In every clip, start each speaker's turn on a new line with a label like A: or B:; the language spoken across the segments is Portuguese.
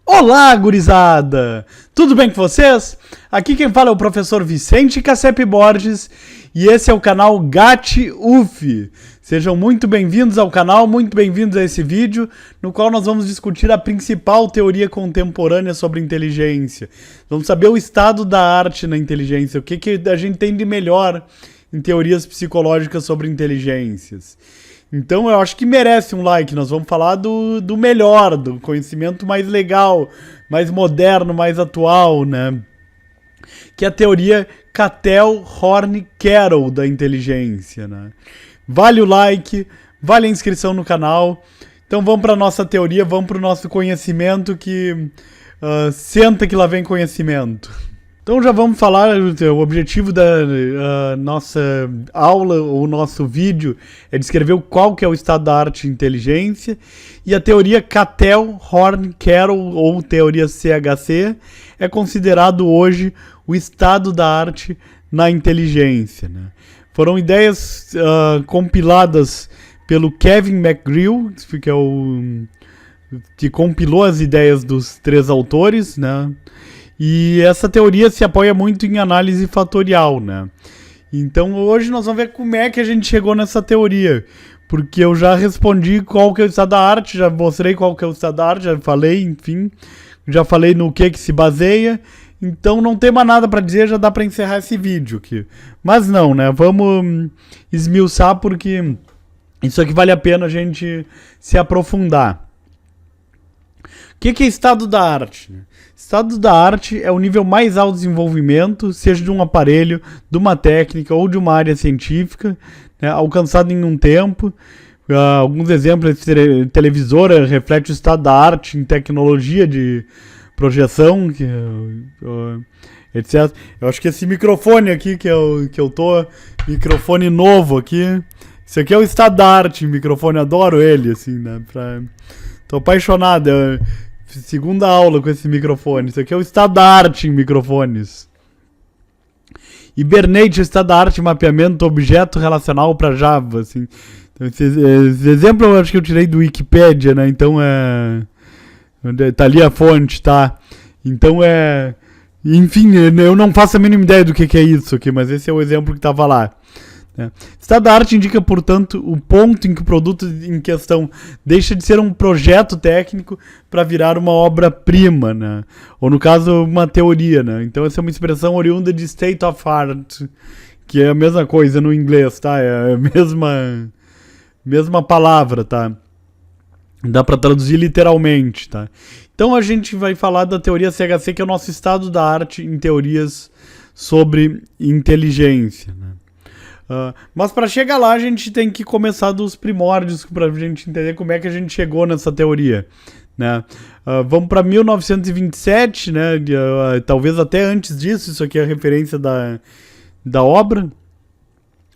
A: Olá, gurizada! Tudo bem com vocês? Aqui quem fala é o professor Vicente Cassep Borges e esse é o canal GAT-UF. Sejam muito bem-vindos ao canal, muito bem-vindos a esse vídeo, no qual nós vamos discutir a principal teoria contemporânea sobre inteligência. Vamos saber o estado da arte na inteligência, o que a gente tem de melhor em teorias psicológicas sobre inteligências. Então eu acho que merece um like, nós vamos falar do melhor, do conhecimento mais legal, mais moderno, mais atual, né? Que é a teoria Cattell-Horn-Carroll da inteligência, né? Vale o like, vale a inscrição no canal. Então vamos para a nossa teoria, vamos para o nosso conhecimento que senta que lá vem conhecimento. Então já vamos falar, o objetivo da nossa aula ou nosso vídeo é descrever qual que é o estado da arte e inteligência, e a teoria Cattell-Horn-Carroll ou teoria CHC é considerado hoje o estado da arte na inteligência, né? Foram ideias compiladas pelo Kevin McGreal, que é que compilou as ideias dos três autores, né? E essa teoria se apoia muito em análise fatorial, né? Então hoje nós vamos ver como é que a gente chegou nessa teoria. Porque eu já respondi qual que é o estado da arte, já mostrei qual que é o estado da arte, já falei, enfim. Já falei no que se baseia. Então não tem mais nada para dizer, já dá para encerrar esse vídeo aqui. Mas não, né? Vamos esmiuçar porque isso aqui vale a pena a gente se aprofundar. O que é estado da arte? Estado da arte é o nível mais alto de desenvolvimento, seja de um aparelho, de uma técnica ou de uma área científica, né, alcançado em um tempo. Alguns exemplos: televisora reflete o estado da arte em tecnologia de projeção, etc. Eu acho que esse microfone aqui que eu tô, microfone novo aqui, isso aqui é o estado da arte, microfone, adoro ele, assim, né? Tô apaixonado. Segunda aula com esse microfone. Isso aqui é o estado da arte em microfones. Hibernate, o estado da arte em mapeamento objeto relacional para Java, assim. Então, esse exemplo eu acho que eu tirei do Wikipedia, né? Então tá ali a fonte, tá? Então enfim, eu não faço a mínima ideia do que é isso aqui, mas esse é o exemplo que tava lá. Estado da arte indica, portanto, o ponto em que o produto em questão deixa de ser um projeto técnico para virar uma obra-prima, né? Ou, no caso, uma teoria, né? Então essa é uma expressão oriunda de state of art, que é a mesma coisa no inglês, tá? É a mesma palavra, tá? Dá para traduzir literalmente, tá? Então a gente vai falar da teoria CHC, que é o nosso estado da arte em teorias sobre inteligência, né? Mas para chegar lá a gente tem que começar dos primórdios para a gente entender como é que a gente chegou nessa teoria, né? Vamos para 1927, né? Talvez até antes disso, isso aqui é a referência da obra.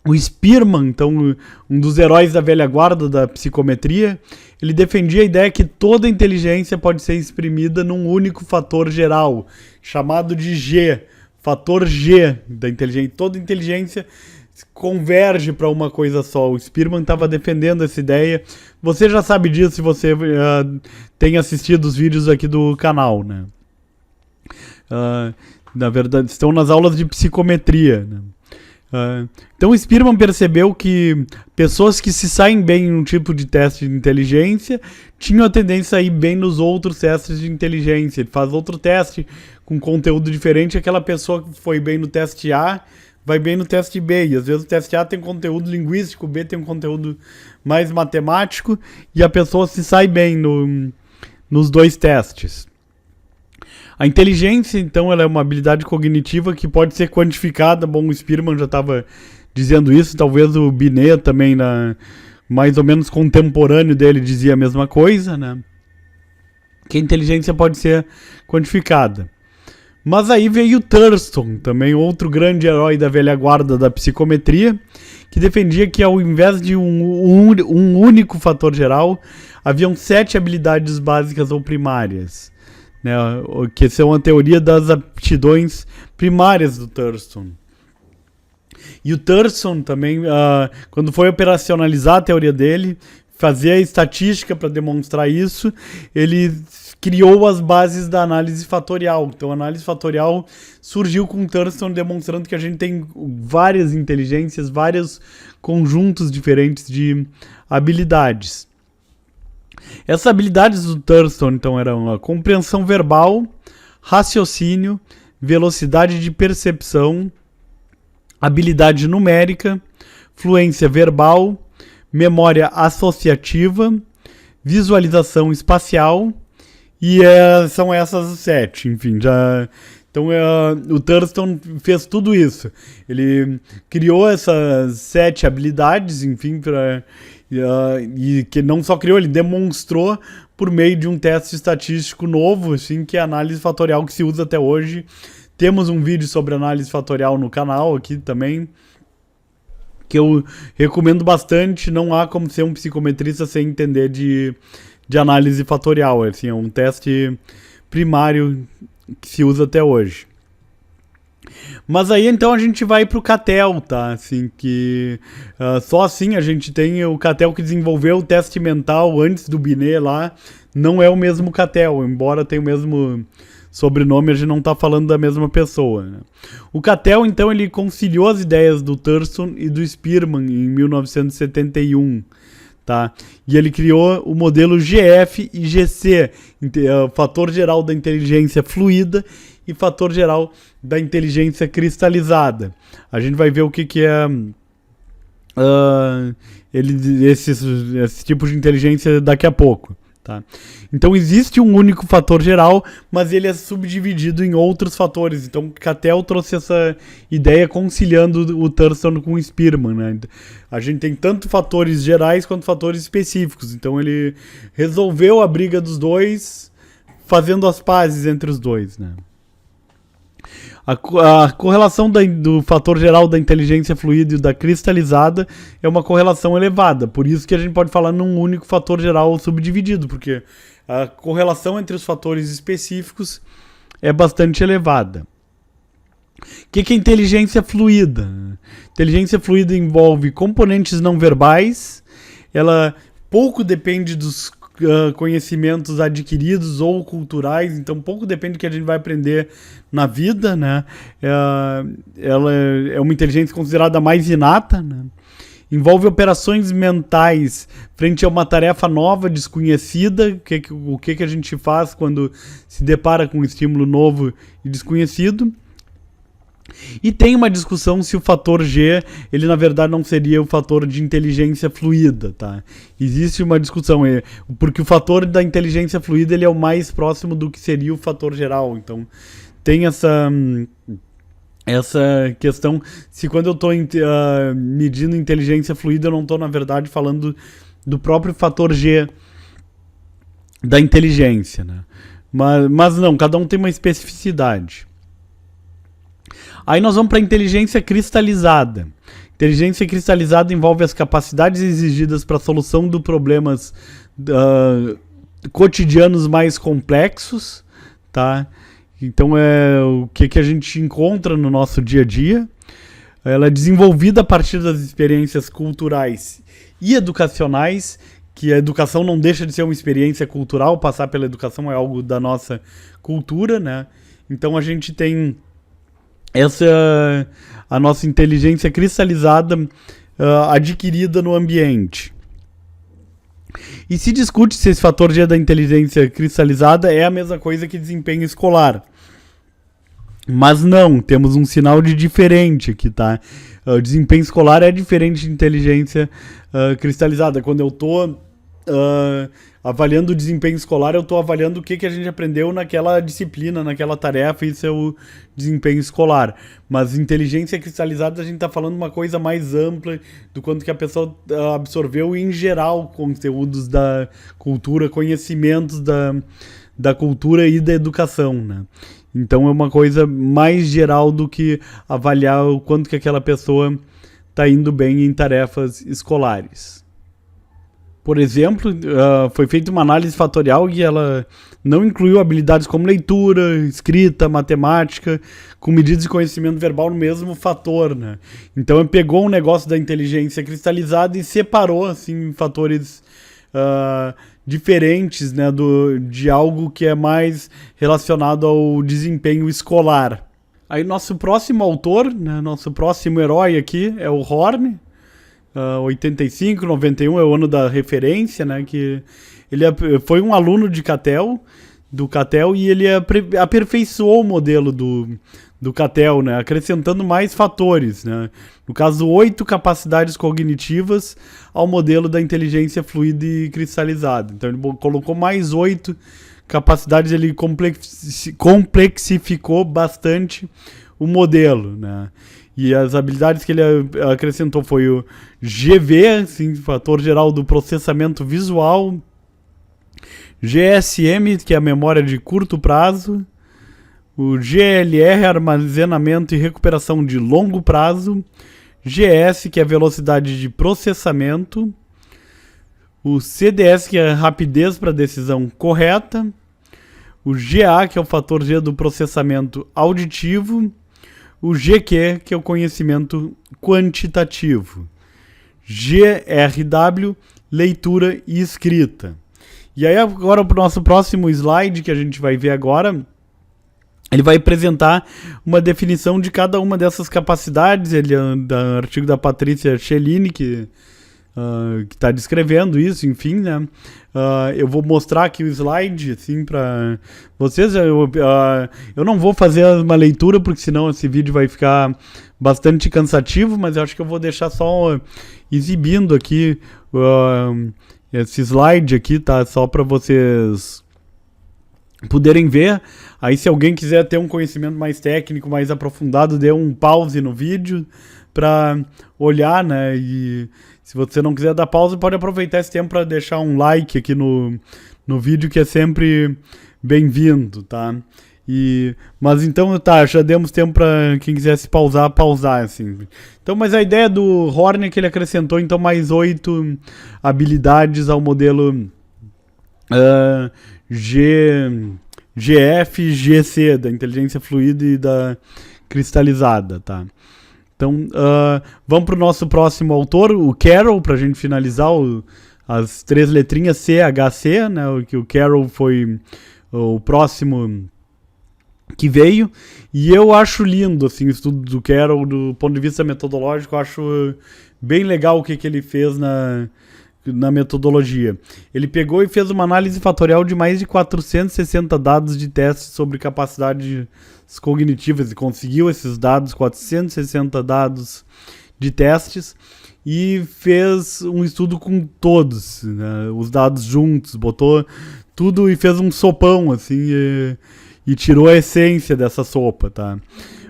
A: O Spearman, então, um dos heróis da velha guarda da psicometria, ele defendia a ideia que toda inteligência pode ser exprimida num único fator geral, chamado de G, fator G da inteligência. Toda inteligência converge para uma coisa só. O Spearman estava defendendo essa ideia. Você já sabe disso se você tem assistido os vídeos aqui do canal, né? Na verdade, estão nas aulas de psicometria, né? Então o Spearman percebeu que pessoas que se saem bem em um tipo de teste de inteligência tinham a tendência a ir bem nos outros testes de inteligência. Ele faz outro teste com conteúdo diferente, aquela pessoa que foi bem no teste A vai bem no teste B, e às vezes o teste A tem conteúdo linguístico, o B tem um conteúdo mais matemático, e a pessoa se sai bem nos dois testes. A inteligência, então, ela é uma habilidade cognitiva que pode ser quantificada. Bom, o Spearman já estava dizendo isso, talvez o Binet também, mais ou menos contemporâneo dele, dizia a mesma coisa, né? Que a inteligência pode ser quantificada. Mas aí veio Thurston, também outro grande herói da velha guarda da psicometria, que defendia que ao invés de um único fator geral, haviam 7 habilidades básicas ou primárias, né, que são a teoria das aptidões primárias do Thurston. E o Thurston também, quando foi operacionalizar a teoria dele, fazer a estatística para demonstrar isso, ele criou as bases da análise fatorial. Então, a análise fatorial surgiu com Thurston demonstrando que a gente tem várias inteligências, vários conjuntos diferentes de habilidades. Essas habilidades do Thurston, então, eram a compreensão verbal, raciocínio, velocidade de percepção, habilidade numérica, fluência verbal, memória associativa, visualização espacial, e são essas 7, enfim, já... Então, o Thurston fez tudo isso. Ele criou essas 7 habilidades, enfim, e que não só criou, ele demonstrou por meio de um teste estatístico novo, assim, que é a análise fatorial que se usa até hoje. Temos um vídeo sobre análise fatorial no canal aqui também, que eu recomendo bastante. Não há como ser um psicometrista sem entender de análise fatorial. Assim, é um teste primário que se usa até hoje. Mas aí então a gente vai pro Cattell, tá? Assim, que só assim a gente tem o Cattell que desenvolveu o teste mental antes do Binet lá. Não é o mesmo Cattell, embora tenha o mesmo sobrenome, a gente não tá falando da mesma pessoa, né? O Cattell, então, ele conciliou as ideias do Thurston e do Spearman em 1971. Tá? E ele criou o modelo GF e GC, fator geral da inteligência fluida e fator geral da inteligência cristalizada. A gente vai ver o que é esse tipo de inteligência daqui a pouco. Tá? Então existe um único fator geral, mas ele é subdividido em outros fatores. Então Cattell trouxe essa ideia conciliando o Thurston com o Spearman, né? A gente tem tanto fatores gerais quanto fatores específicos. Então ele resolveu a briga dos dois, fazendo as pazes entre os dois, né? A correlação do fator geral da inteligência fluida e da cristalizada é uma correlação elevada. Por isso que a gente pode falar num único fator geral subdividido, porque a correlação entre os fatores específicos é bastante elevada. O que é inteligência fluida? Inteligência fluida envolve componentes não verbais, ela pouco depende dos conhecimentos adquiridos ou culturais, então pouco depende do que a gente vai aprender na vida, né? Ela é uma inteligência considerada mais inata, né? Envolve operações mentais frente a uma tarefa nova, desconhecida, o que a gente faz quando se depara com um estímulo novo e desconhecido. E tem uma discussão se o fator G, ele na verdade não seria o fator de inteligência fluida, tá? Existe uma discussão, porque o fator da inteligência fluida ele é o mais próximo do que seria o fator geral. Então tem essa questão, se quando eu estou medindo inteligência fluida, eu não estou na verdade falando do próprio fator G da inteligência, né? Mas não, cada um tem uma especificidade. Aí nós vamos para a inteligência cristalizada. Inteligência cristalizada envolve as capacidades exigidas para a solução de problemas cotidianos mais complexos, tá? Então é o que a gente encontra no nosso dia a dia. Ela é desenvolvida a partir das experiências culturais e educacionais, que a educação não deixa de ser uma experiência cultural, passar pela educação é algo da nossa cultura, né? Então a gente tem a nossa inteligência cristalizada adquirida no ambiente. E se discute se esse fator G da inteligência cristalizada é a mesma coisa que desempenho escolar. Mas não, temos um sinal de diferente aqui, tá? O desempenho escolar é diferente de inteligência cristalizada. Quando eu estou avaliando o desempenho escolar, eu estou avaliando o que a gente aprendeu naquela disciplina, naquela tarefa, isso é o desempenho escolar. Mas inteligência cristalizada, a gente está falando uma coisa mais ampla do quanto que a pessoa absorveu em geral conteúdos da cultura, conhecimentos da cultura e da educação, né? Então é uma coisa mais geral do que avaliar o quanto que aquela pessoa está indo bem em tarefas escolares. Por exemplo, foi feita uma análise fatorial e ela não incluiu habilidades como leitura, escrita, matemática, com medidas de conhecimento verbal no mesmo fator, né? Então pegou um negócio da inteligência cristalizada e separou assim, fatores diferentes, né, de algo que é mais relacionado ao desempenho escolar. Aí nosso próximo autor, né, nosso próximo herói aqui é o Horn. 85, 91 é o ano da referência, né, que ele foi um aluno do Cattell, e ele aperfeiçoou o modelo do Cattell, né, acrescentando mais fatores, né, no caso 8 capacidades cognitivas ao modelo da inteligência fluida e cristalizada. Então ele colocou mais 8 capacidades, ele complexificou bastante o modelo, né. E as habilidades que ele acrescentou foi o GV, assim, fator geral do processamento visual, GSM, que é a memória de curto prazo, o GLR, armazenamento e recuperação de longo prazo, GS, que é a velocidade de processamento, o CDS, que é a rapidez para decisão correta, o GA, que é o fator G do processamento auditivo, o GQ, que é o conhecimento quantitativo, GRW, leitura e escrita. E aí agora para o nosso próximo slide, que a gente vai ver agora, ele vai apresentar uma definição de cada uma dessas capacidades. Ele é do artigo da Patrícia Cellini, que está descrevendo isso, enfim, né? Eu vou mostrar aqui o slide, assim, para vocês. Eu não vou fazer uma leitura, porque senão esse vídeo vai ficar bastante cansativo, mas eu acho que eu vou deixar só exibindo aqui esse slide aqui, tá? Só para vocês poderem ver. Aí se alguém quiser ter um conhecimento mais técnico, mais aprofundado, dê um pause no vídeo para olhar, né? E se você não quiser dar pausa, pode aproveitar esse tempo para deixar um like aqui no vídeo, que é sempre bem-vindo, tá? Mas então, tá, já demos tempo para quem quisesse pausar, assim. Então, mas a ideia do Horn é que ele acrescentou então mais 8 habilidades ao modelo GF, GC, da inteligência fluida e da cristalizada, tá? Então, vamos para o nosso próximo autor, o Carroll, para a gente finalizar as 3 letrinhas CHC, né? O Carroll foi o próximo que veio, e eu acho lindo, assim, o estudo do Carroll, do ponto de vista metodológico. Eu acho bem legal o que ele fez na metodologia. Ele pegou e fez uma análise fatorial de mais de 460 dados de testes sobre capacidades cognitivas, e conseguiu esses dados, 460 dados de testes, e fez um estudo com todos, né, os dados juntos, botou tudo e fez um sopão, assim, e tirou a essência dessa sopa, tá?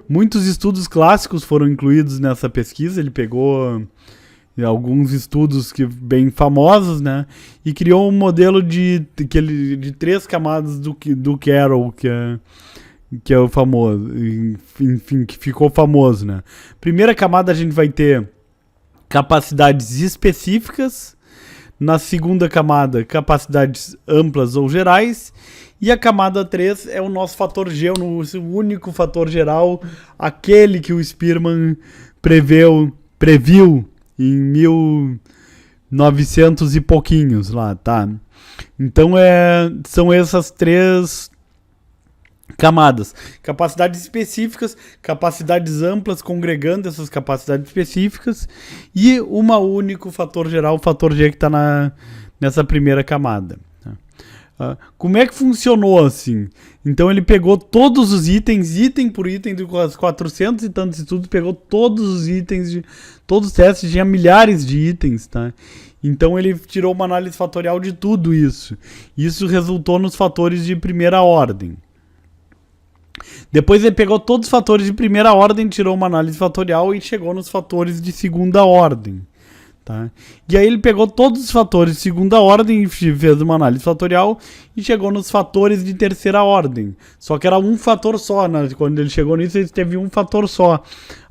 A: Muitos estudos clássicos foram incluídos nessa pesquisa. Ele pegou alguns estudos bem famosos, né, e criou um modelo de 3 camadas do Carroll, que é o famoso, enfim, que ficou famoso, né. Primeira camada a gente vai ter capacidades específicas, na segunda camada capacidades amplas ou gerais, e a camada 3 é o nosso fator G, o único fator geral, aquele que o Spearman previu em 1900 e pouquinhos lá, tá? Então são essas 3 camadas: capacidades específicas, capacidades amplas congregando essas capacidades específicas, e uma único fator geral, o fator G, que está nessa primeira camada. Como é que funcionou assim? Então ele pegou todos os itens, item por item, dos 400 e tantos estudos, pegou todos os itens, todos os testes, tinha milhares de itens, tá? Então ele tirou uma análise fatorial de tudo isso. Isso resultou nos fatores de primeira ordem. Depois ele pegou todos os fatores de primeira ordem, tirou uma análise fatorial e chegou nos fatores de segunda ordem. Tá? E aí ele pegou todos os fatores de segunda ordem e fez uma análise fatorial e chegou nos fatores de terceira ordem. Só que era um fator só, né? Quando ele chegou nisso, ele teve um fator só.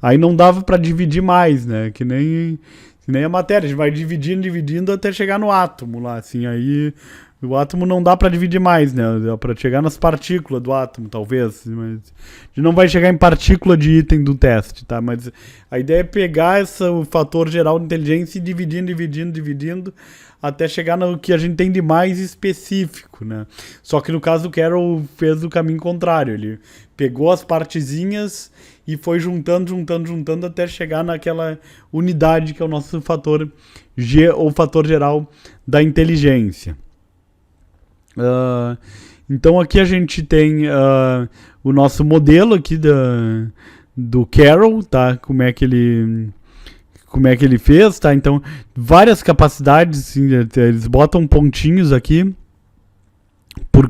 A: Aí não dava para dividir mais, né? Que nem Que nem a matéria, a gente vai dividindo até chegar no átomo lá, assim, aí o átomo não dá pra dividir mais, né? Dá pra chegar nas partículas do átomo, talvez, mas a gente não vai chegar em partícula de item do teste, tá? Mas a ideia é pegar o fator geral de inteligência e dividindo, até chegar no que a gente tem de mais específico, né? Só que no caso o Carroll fez o caminho contrário, ele pegou as partezinhas e foi juntando até chegar naquela unidade que é o nosso fator G, ou fator geral da inteligência. Então aqui a gente tem o nosso modelo aqui do Carroll, tá? Como é que ele fez, tá? Então, várias capacidades, assim, eles botam pontinhos aqui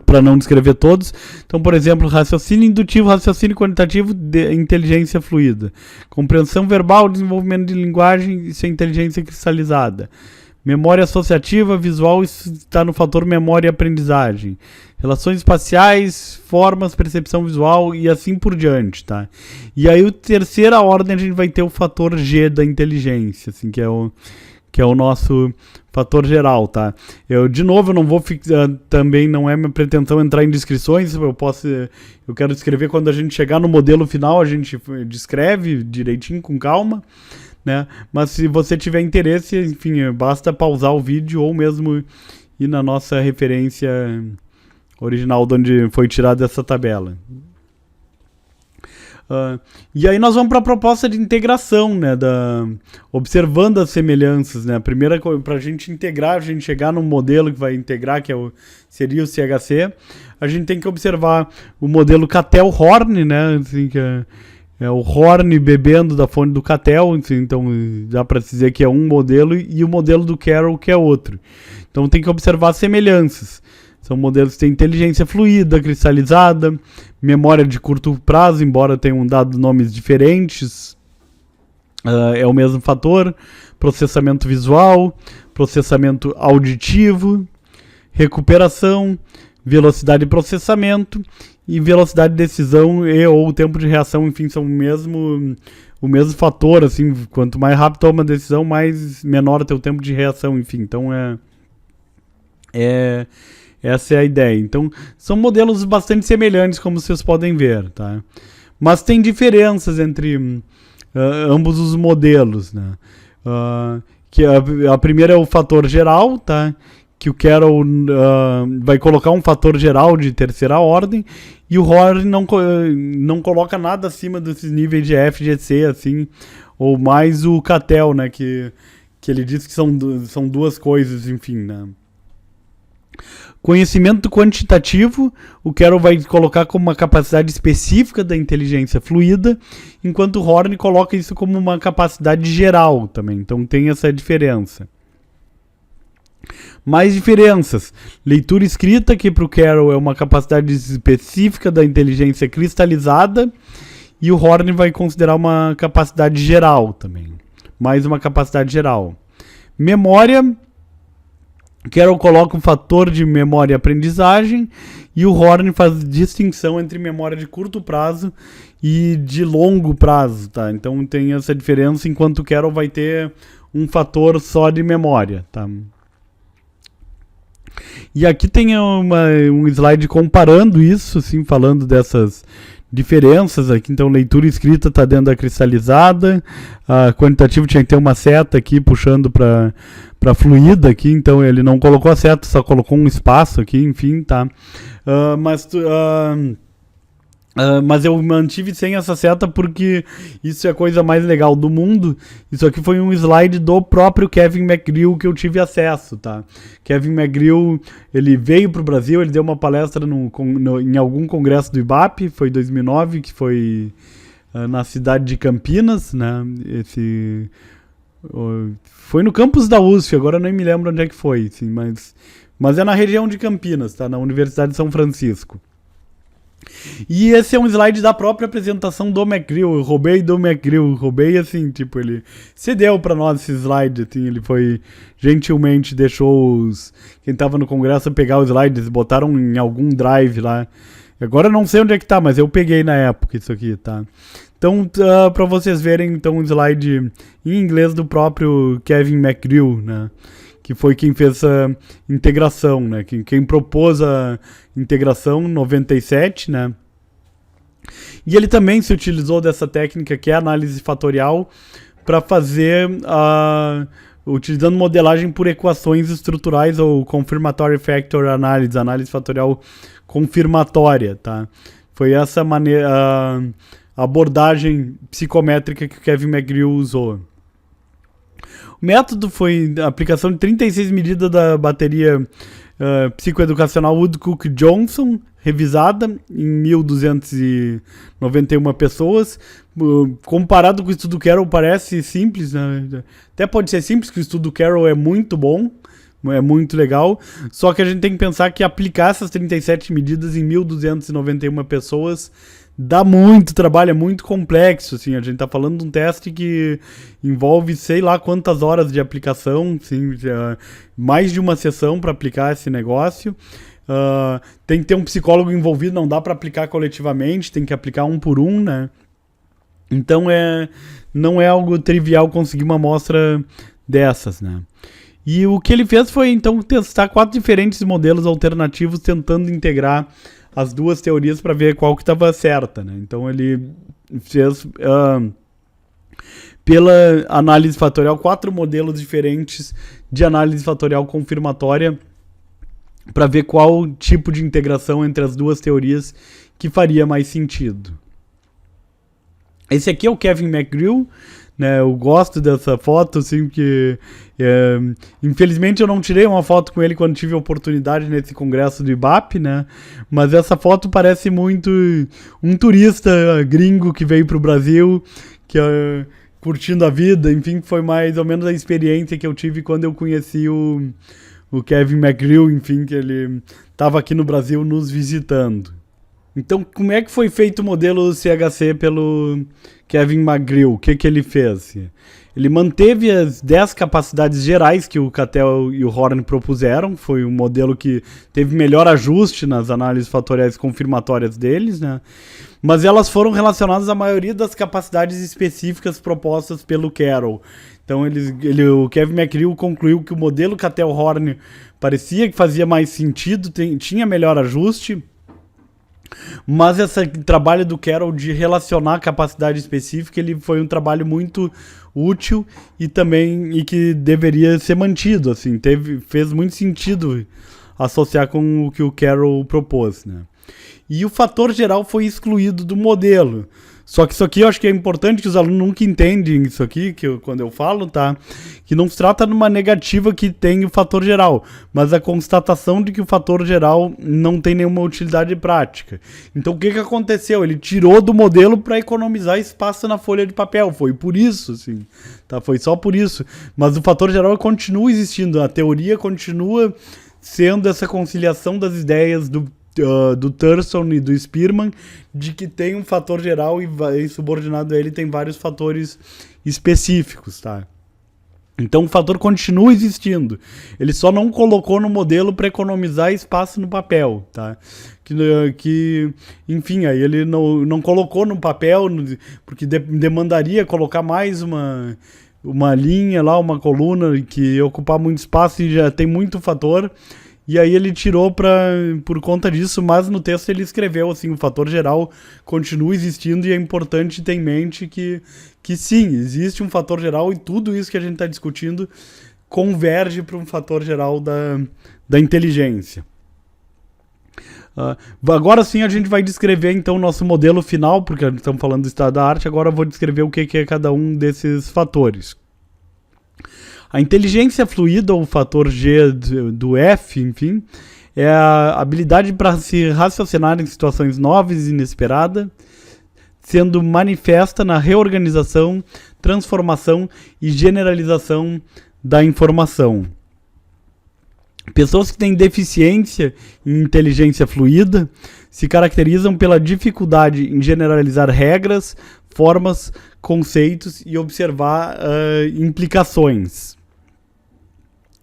A: para não descrever todos. Então, por exemplo, raciocínio indutivo, raciocínio quantitativo, inteligência fluida. Compreensão verbal, desenvolvimento de linguagem, isso é inteligência cristalizada. Memória associativa, visual, isso está no fator memória e aprendizagem. Relações espaciais, formas, percepção visual e assim por diante, tá? E aí, a terceira ordem, a gente vai ter o fator G da inteligência, assim, que é o nosso fator geral, tá? De novo, eu não vou também não é minha pretensão entrar em descrições, eu quero descrever quando a gente chegar no modelo final, a gente descreve direitinho, com calma, né? Mas se você tiver interesse, enfim, basta pausar o vídeo ou mesmo ir na nossa referência original de onde foi tirada essa tabela. E aí nós vamos para a proposta de integração, né, observando as semelhanças, né? A primeira coisa, para a gente integrar, a gente chegar num modelo que vai integrar, que seria o CHC, a gente tem que observar o modelo Cattell-Horn, né, assim, que é o Horn bebendo da fonte do Cattell, assim, então dá para dizer que é um modelo, e o modelo do Carroll que é outro. Então tem que observar semelhanças. São modelos que têm inteligência fluida, cristalizada, memória de curto prazo, embora tenham dado nomes diferentes. É o mesmo fator. Processamento visual, processamento auditivo, recuperação, velocidade de processamento e velocidade de decisão ou tempo de reação, enfim, são o mesmo fator, assim, quanto mais rápido toma a decisão, menor o teu tempo de reação, enfim, então essa é a ideia. Então, são modelos bastante semelhantes, como vocês podem ver, tá? Mas tem diferenças entre ambos os modelos, né? Que a primeira é o fator geral, tá? Que o Carroll vai colocar um fator geral de terceira ordem, e o Horn não coloca nada acima desses níveis de F, G, C, assim, ou mais o Cattell, né? Que ele diz que são duas coisas, enfim, né? Conhecimento quantitativo, o Carroll vai colocar como uma capacidade específica da inteligência fluida, enquanto o Horn coloca isso como uma capacidade geral também. Então tem essa diferença. Mais diferenças. Leitura e escrita, que para o Carroll é uma capacidade específica da inteligência cristalizada, e o Horn vai considerar uma capacidade geral também. Mais uma capacidade geral. Memória, Carroll coloca um fator de memória e aprendizagem, e o Horn faz distinção entre memória de curto prazo e de longo prazo, tá? Então tem essa diferença, enquanto o Carroll vai ter um fator só de memória, tá? E aqui tem um slide comparando isso, assim, falando dessas diferenças aqui. Então, leitura e escrita está dentro da cristalizada. Quantitativo tinha que ter uma seta aqui puxando para fluida aqui. Então, ele não colocou a seta, só colocou um espaço aqui, enfim, tá? Mas eu mantive sem essa seta porque isso é a coisa mais legal do mundo. Isso aqui foi um slide do próprio Kevin McGrew que eu tive acesso, tá? Kevin McGrew, ele veio pro Brasil, ele deu uma palestra em algum congresso do IBAP, foi em 2009, que foi na cidade de Campinas, né? Foi no campus da USP, agora eu nem me lembro onde é que foi, assim, mas é na região de Campinas, tá? Na Universidade de São Francisco. E esse é um slide da própria apresentação do McGrew. Eu roubei do McGrew, assim, tipo, ele cedeu pra nós esse slide, assim, ele foi, gentilmente deixou quem tava no congresso pegar os slides, botaram em algum drive lá. Agora eu não sei onde é que tá, mas eu peguei na época isso aqui, tá? Então, para vocês verem, então, um slide em inglês do próprio Kevin McGrew, né? Que foi quem fez essa integração, né? Quem propôs a integração em 97, né? E ele também se utilizou dessa técnica que é a análise fatorial para fazer utilizando modelagem por equações estruturais ou confirmatory factor analysis, análise fatorial confirmatória, tá? Foi essa maneira, a abordagem psicométrica que o Kevin McGrew usou. O método foi a aplicação de 36 medidas da bateria psicoeducacional Woodcock Johnson, revisada em 1.291 pessoas. Comparado com o estudo Carroll, parece simples, né? Até pode ser simples, porque o estudo Carroll é muito bom, é muito legal, só que a gente tem que pensar que aplicar essas 37 medidas em 1.291 pessoas dá muito trabalho, é muito complexo, assim, a gente tá falando de um teste que envolve sei lá quantas horas de aplicação, assim, mais de uma sessão para aplicar esse negócio. Tem que ter um psicólogo envolvido, não dá para aplicar coletivamente, tem que aplicar um por um, né? Então não é algo trivial conseguir uma amostra dessas, né? E o que ele fez foi então testar 4 diferentes modelos alternativos tentando integrar as duas teorias para ver qual que estava certa, né? Então ele fez pela análise fatorial 4 modelos diferentes de análise fatorial confirmatória para ver qual tipo de integração entre as duas teorias que faria mais sentido. Esse aqui é o Kevin McGrew, né? Eu gosto dessa foto, assim, porque infelizmente eu não tirei uma foto com ele quando tive a oportunidade nesse congresso do IBAP, né? Mas essa foto parece muito um turista gringo que veio para o Brasil, que curtindo a vida, enfim, foi mais ou menos a experiência que eu tive quando eu conheci o Kevin McGrew, enfim, que ele estava aqui no Brasil nos visitando. Então, como é que foi feito o modelo CHC pelo Kevin McGrew? O que ele fez? Ele manteve as 10 capacidades gerais que o Cattell e o Horn propuseram. Foi um modelo que teve melhor ajuste nas análises fatoriais confirmatórias deles, né? Mas elas foram relacionadas à maioria das capacidades específicas propostas pelo Carroll. Então, o Kevin McGrew concluiu que o modelo Cattell-Horn parecia que fazia mais sentido, tinha melhor ajuste, mas esse trabalho do Carroll de relacionar a capacidade específica, ele foi um trabalho muito útil e que deveria ser mantido, assim, fez muito sentido associar com o que o Carroll propôs, né? E o fator geral foi excluído do modelo. Só que isso aqui eu acho que é importante que os alunos nunca entendem isso aqui, quando eu falo, tá? Que não se trata de uma negativa que tem o fator geral, mas a constatação de que o fator geral não tem nenhuma utilidade prática. Então o que aconteceu? Ele tirou do modelo para economizar espaço na folha de papel. Foi por isso, assim, tá? Foi só por isso. Mas o fator geral continua existindo. A teoria continua sendo essa conciliação das ideias do Thurston e do Spearman, de que tem um fator geral e subordinado a ele tem vários fatores específicos, tá? Então o fator continua existindo. Ele só não colocou no modelo para economizar espaço no papel, tá? Enfim, aí ele não colocou no papel, porque demandaria colocar mais uma linha lá, uma coluna que ia ocupar muito espaço e já tem muito fator. E aí ele tirou por conta disso, mas no texto ele escreveu assim, o fator geral continua existindo e é importante ter em mente que sim, existe um fator geral e tudo isso que a gente está discutindo converge para um fator geral da inteligência. Agora sim a gente vai descrever então o nosso modelo final, porque estamos falando do estado da arte, agora eu vou descrever o que é cada um desses fatores. A inteligência fluida, ou fator G do F, enfim, é a habilidade para se raciocinar em situações novas e inesperadas, sendo manifesta na reorganização, transformação e generalização da informação. Pessoas que têm deficiência em inteligência fluida se caracterizam pela dificuldade em generalizar regras, formas, conceitos e observar implicações.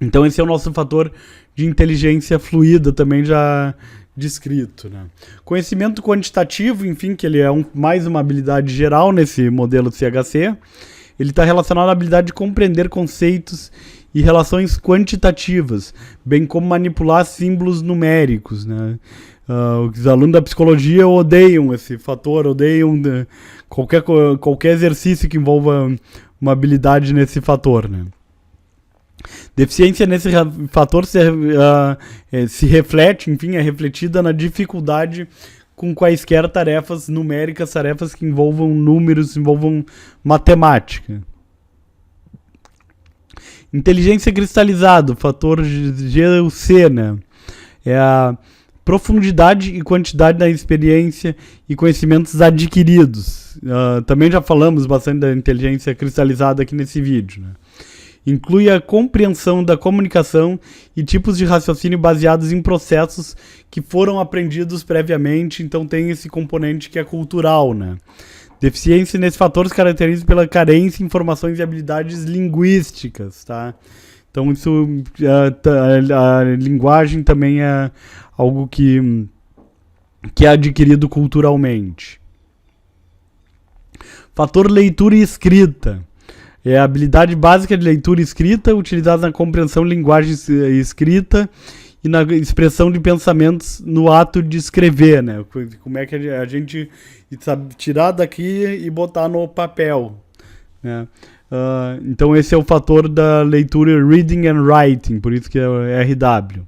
A: Então esse é o nosso fator de inteligência fluida, também já descrito, né? Conhecimento quantitativo, enfim, que ele é mais uma habilidade geral nesse modelo CHC, ele está relacionado à habilidade de compreender conceitos e relações quantitativas, bem como manipular símbolos numéricos, né? Os alunos da psicologia odeiam esse fator, odeiam qualquer exercício que envolva uma habilidade nesse fator, né? Deficiência nesse fator se reflete, enfim, é refletida na dificuldade com quaisquer tarefas numéricas, tarefas que envolvam números, envolvam matemática. Inteligência cristalizada, fator GUC, né? É a profundidade e quantidade da experiência e conhecimentos adquiridos. Também já falamos bastante da inteligência cristalizada aqui nesse vídeo, né? Inclui a compreensão da comunicação e tipos de raciocínio baseados em processos que foram aprendidos previamente, então tem esse componente que é cultural, né? Deficiência nesse fator se caracteriza pela carência em informações e habilidades linguísticas, tá? Então isso, a linguagem também é algo que é adquirido culturalmente. Fator leitura e escrita. É a habilidade básica de leitura e escrita, utilizada na compreensão de linguagem escrita e na expressão de pensamentos no ato de escrever, né? Como é que a gente sabe tirar daqui e botar no papel, né? Então esse é o fator da leitura Reading and Writing, por isso que é o RW.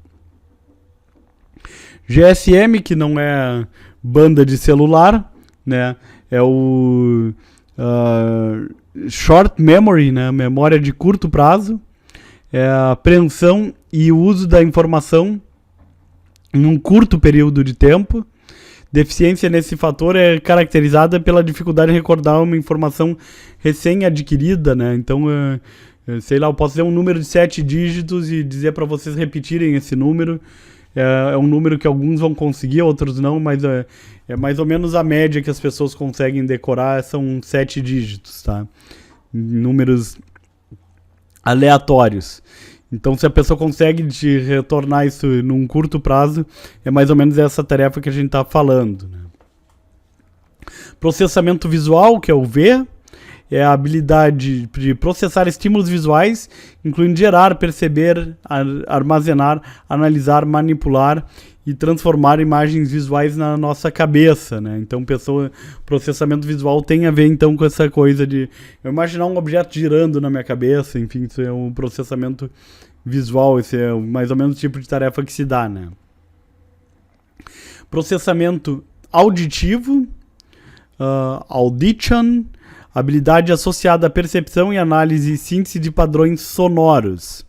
A: GSM, que não é banda de celular, né? É o Short Memory, né? Memória de curto prazo. É a apreensão e o uso da informação em um curto período de tempo. Deficiência nesse fator é caracterizada pela dificuldade de recordar uma informação recém-adquirida, né? Então, sei lá, eu posso dizer um número de 7 dígitos e dizer para vocês repetirem esse número. É um número que alguns vão conseguir, outros não, mas é mais ou menos a média que as pessoas conseguem decorar, são 7 dígitos, tá? Números aleatórios. Então, se a pessoa consegue te retornar isso num curto prazo, é mais ou menos essa tarefa que a gente está falando, né? Processamento visual, que é o V, é a habilidade de processar estímulos visuais, incluindo gerar, perceber, armazenar, analisar, manipular e transformar imagens visuais na nossa cabeça, né? Então, processamento visual tem a ver, então, com essa coisa de eu imaginar um objeto girando na minha cabeça, enfim, isso é um processamento visual, esse é mais ou menos o tipo de tarefa que se dá, né? Processamento auditivo, audition, habilidade associada à percepção e análise e síntese de padrões sonoros.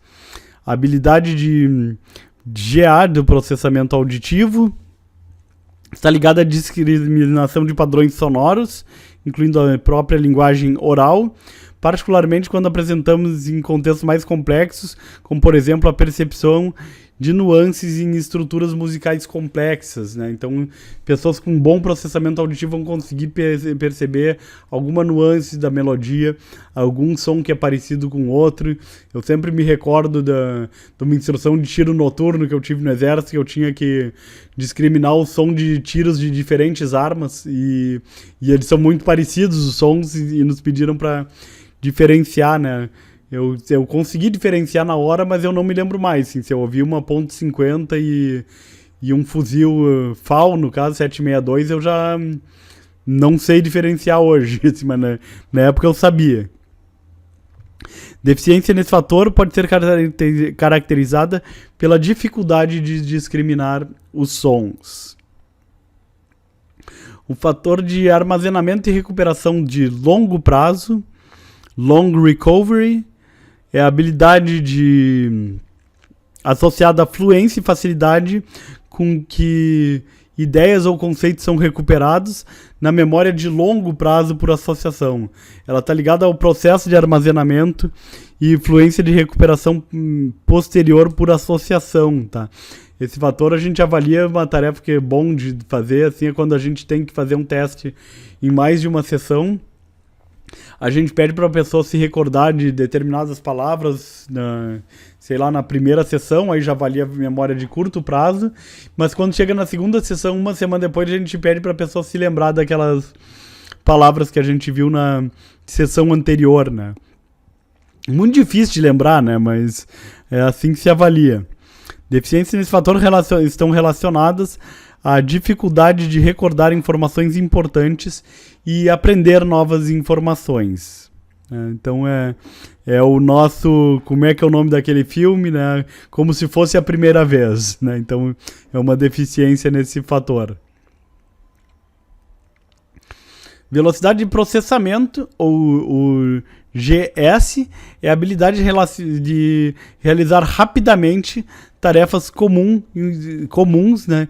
A: Habilidade de GA, do processamento auditivo, está ligada à discriminação de padrões sonoros, incluindo a própria linguagem oral, particularmente quando apresentamos em contextos mais complexos, como, por exemplo, a percepção de nuances em estruturas musicais complexas, né? Então, pessoas com bom processamento auditivo vão conseguir perceber alguma nuance da melodia, algum som que é parecido com outro. Eu sempre me recordo de uma instrução de tiro noturno que eu tive no exército, que eu tinha que discriminar o som de tiros de diferentes armas, e eles são muito parecidos, os sons, e nos pediram para diferenciar, né? Eu consegui diferenciar na hora, mas eu não me lembro mais. Assim, se eu ouvi uma .50 e um fuzil FAL, no caso, 762, eu já não sei diferenciar hoje, assim, mas na época eu sabia. Deficiência nesse fator pode ser caracterizada pela dificuldade de discriminar os sons. O fator de armazenamento e recuperação de longo prazo, long recovery, é a habilidade associada à fluência e facilidade com que ideias ou conceitos são recuperados na memória de longo prazo por associação. Ela está ligada ao processo de armazenamento e fluência de recuperação posterior por associação, tá? Esse fator a gente avalia uma tarefa que é bom de fazer, assim, é quando a gente tem que fazer um teste em mais de uma sessão. A gente pede para a pessoa se recordar de determinadas palavras, sei lá, na primeira sessão, aí já avalia a memória de curto prazo, mas quando chega na segunda sessão, uma semana depois, a gente pede para a pessoa se lembrar daquelas palavras que a gente viu na sessão anterior, né? Muito difícil de lembrar, né? Mas é assim que se avalia. Deficiências nesse fator estão relacionadas à dificuldade de recordar informações importantes e aprender novas informações. Então é o nosso... Como é que é o nome daquele filme, né? Como se fosse a primeira vez, né? Então é uma deficiência nesse fator. Velocidade de processamento, ou o GS, é a habilidade de realizar rapidamente tarefas comuns, né,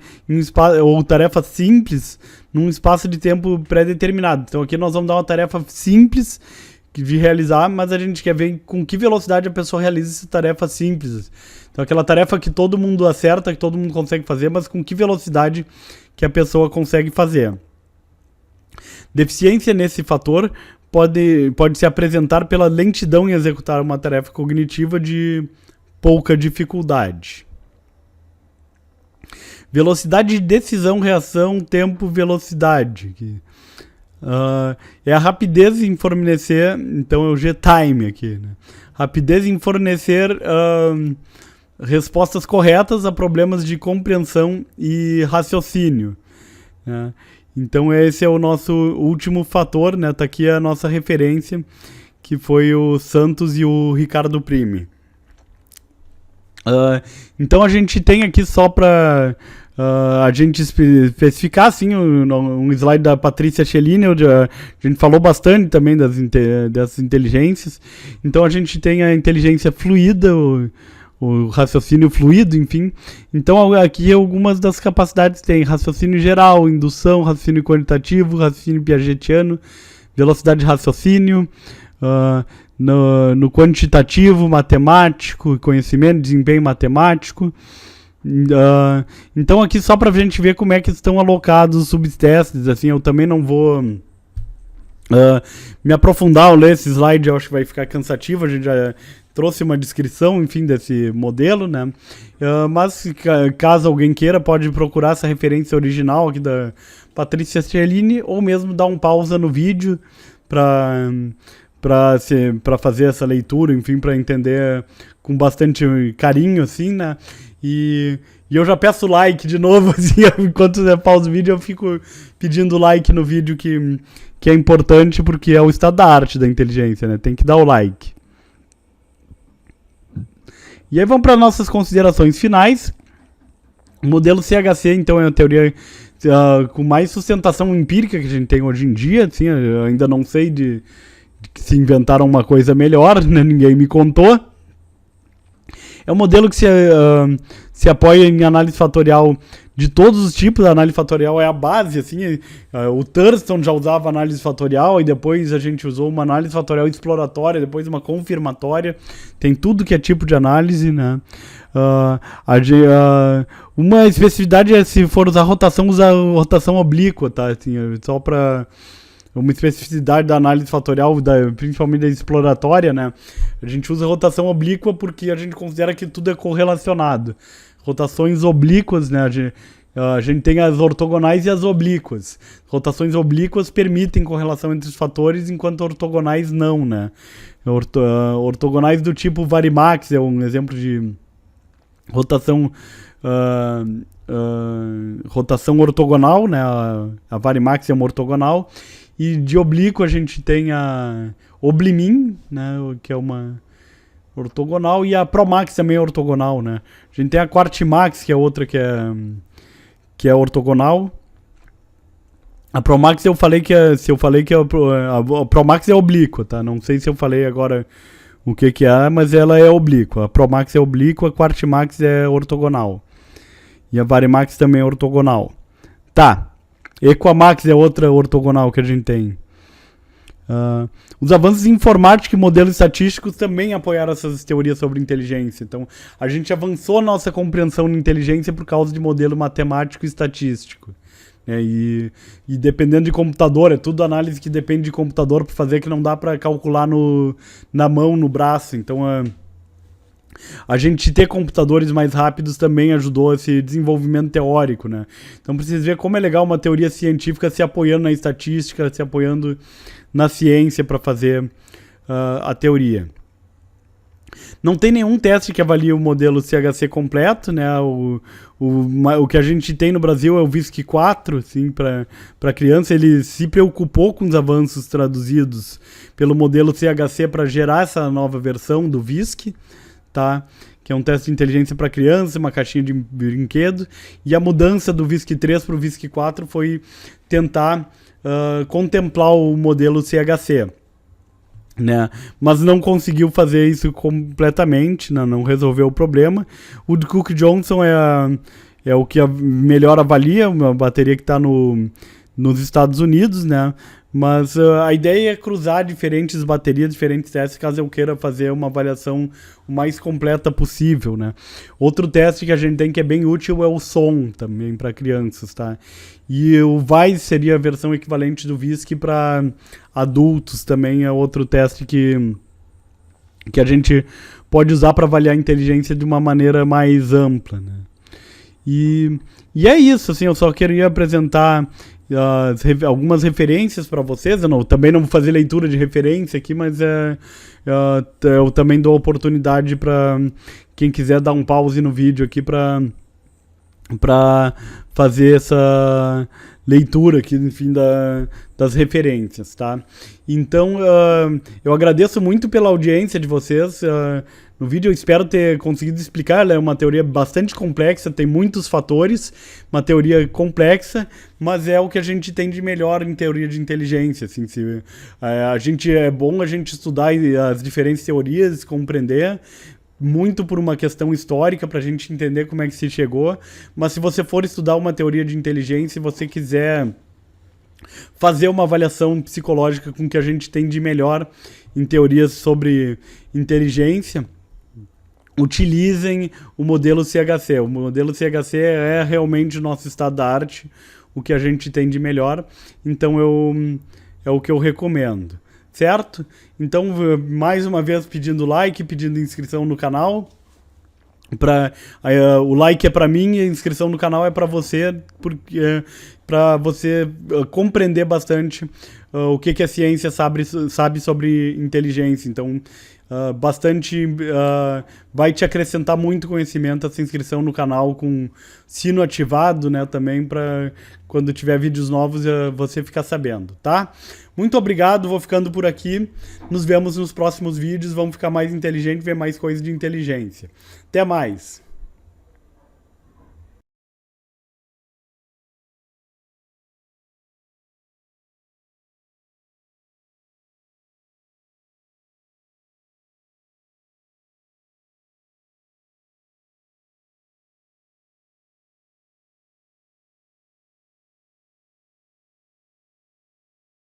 A: ou tarefas simples, num espaço de tempo pré-determinado. Então aqui nós vamos dar uma tarefa simples de realizar, mas a gente quer ver com que velocidade a pessoa realiza essa tarefa simples. Então aquela tarefa que todo mundo acerta, que todo mundo consegue fazer, mas com que velocidade que a pessoa consegue fazer. Deficiência nesse fator pode se apresentar pela lentidão em executar uma tarefa cognitiva de pouca dificuldade. Velocidade de decisão, reação, tempo, velocidade. É a rapidez em fornecer, então é o G-time aqui, né? Rapidez em fornecer respostas corretas a problemas de compreensão e raciocínio, né? Então esse é o nosso último fator, né? Tá aqui a nossa referência, que foi o Santos e o Ricardo Prime. Então a gente tem aqui só para a gente especificar, assim, um slide da Patrícia Cellini, a gente falou bastante também dessas inteligências. Então a gente tem a inteligência fluida, o raciocínio fluido, enfim. Então aqui algumas das capacidades tem raciocínio geral, indução, raciocínio quantitativo, raciocínio piagetiano, velocidade de raciocínio, no quantitativo, matemático, conhecimento, desempenho matemático. Então aqui só para a gente ver como é que estão alocados os subtestes, assim, eu também não vou me aprofundar ao ler esse slide, eu acho que vai ficar cansativo, a gente já trouxe uma descrição, enfim, desse modelo, né? Mas caso alguém queira, pode procurar essa referência original aqui da Patrícia Cellini, ou mesmo dar um pausa no vídeo para fazer essa leitura, enfim, para entender com bastante carinho, assim, né? E eu já peço like de novo, assim, enquanto você pausa o vídeo, eu fico pedindo like no vídeo, que é importante, porque é o estado da arte da inteligência, né? Tem que dar o like. E aí vamos para nossas considerações finais. O modelo CHC, então, é uma teoria com mais sustentação empírica que a gente tem hoje em dia. Assim, eu ainda não sei de se inventaram uma coisa melhor, né? Ninguém me contou. É um modelo que se apoia em análise fatorial de todos os tipos. A análise fatorial é a base, assim. O Thurston já usava análise fatorial, e depois a gente usou uma análise fatorial exploratória, depois uma confirmatória. Tem tudo que é tipo de análise, né? Uma especificidade é, se for usar rotação, usa rotação oblíqua, tá? Assim, só para uma especificidade da análise fatorial, principalmente da exploratória, né? A gente usa rotação oblíqua porque a gente considera que tudo é correlacionado. Rotações oblíquas, né? A gente tem as ortogonais e as oblíquas. Rotações oblíquas permitem correlação entre os fatores, enquanto ortogonais não, né? Ortogonais do tipo Varimax é um exemplo de rotação rotação ortogonal, né? A Varimax é uma ortogonal. E de oblíquo a gente tem a Oblimin, né, que é uma ortogonal, e a Promax também é ortogonal, né? A gente tem a Quartimax, que é outra que é ortogonal. A Promax a Promax é oblíqua, tá? Não sei se eu falei agora o que é, mas ela é oblíqua. A Promax é oblíqua, a Quartimax é ortogonal. E a Varimax também é ortogonal. Tá. Equamax é outra ortogonal que a gente tem. Os avanços em informática e modelos estatísticos também apoiaram essas teorias sobre inteligência. Então, a gente avançou a nossa compreensão de inteligência por causa de modelo matemático e estatístico. E dependendo de computador, é tudo análise que depende de computador para fazer, que não dá para calcular na mão, no braço. Então, A gente ter computadores mais rápidos também ajudou esse desenvolvimento teórico, né? Então, pra vocês verem como é legal uma teoria científica se apoiando na estatística, se apoiando na ciência para fazer a teoria. Não tem nenhum teste que avalie o modelo CHC completo, né? O que a gente tem no Brasil é o VISC-4, assim, para criança. Ele se preocupou com os avanços traduzidos pelo modelo CHC para gerar essa nova versão do VISC, tá? Que é um teste de inteligência para criança, uma caixinha de brinquedo. E a mudança do VISC-3 para o VISC-4 foi tentar contemplar o modelo CHC. Né? Mas não conseguiu fazer isso completamente, né? Não resolveu o problema. O de Cook Johnson é o que melhor avalia, uma bateria que está nos Estados Unidos, né? Mas a ideia é cruzar diferentes baterias, diferentes testes, caso eu queira fazer uma avaliação o mais completa possível, né? Outro teste que a gente tem que é bem útil é o som também para crianças, tá? E o VICE seria a versão equivalente do VISC para adultos, também é outro teste que a gente pode usar para avaliar a inteligência de uma maneira mais ampla, né? E é isso, assim, eu só queria apresentar algumas referências para vocês. Eu também não vou fazer leitura de referência aqui, mas eu também dou oportunidade para quem quiser dar um pause no vídeo aqui para fazer essa leitura aqui, enfim, das referências, tá? Então, eu agradeço muito pela audiência de vocês no vídeo. Eu espero ter conseguido explicar. Ela é uma teoria bastante complexa, tem muitos fatores, uma teoria complexa, mas é o que a gente tem de melhor em teoria de inteligência. Assim, é bom a gente estudar as diferentes teorias, compreender, muito por uma questão histórica, para a gente entender como é que se chegou. Mas se você for estudar uma teoria de inteligência e você quiser fazer uma avaliação psicológica com o que a gente tem de melhor em teorias sobre inteligência, utilizem o modelo CHC. O modelo CHC é realmente o nosso estado da arte, o que a gente tem de melhor. Então é o que eu recomendo. Certo? Então, mais uma vez, pedindo like, pedindo inscrição no canal. O like é para mim e a inscrição no canal é para você, para você compreender bastante o que a ciência sabe sobre inteligência. Então, vai te acrescentar muito conhecimento essa inscrição no canal com sino ativado, né, também, para quando tiver vídeos novos você ficar sabendo, tá? Muito obrigado, vou ficando por aqui. Nos vemos nos próximos vídeos, vamos ficar mais inteligentes, ver mais coisas de inteligência. Até mais!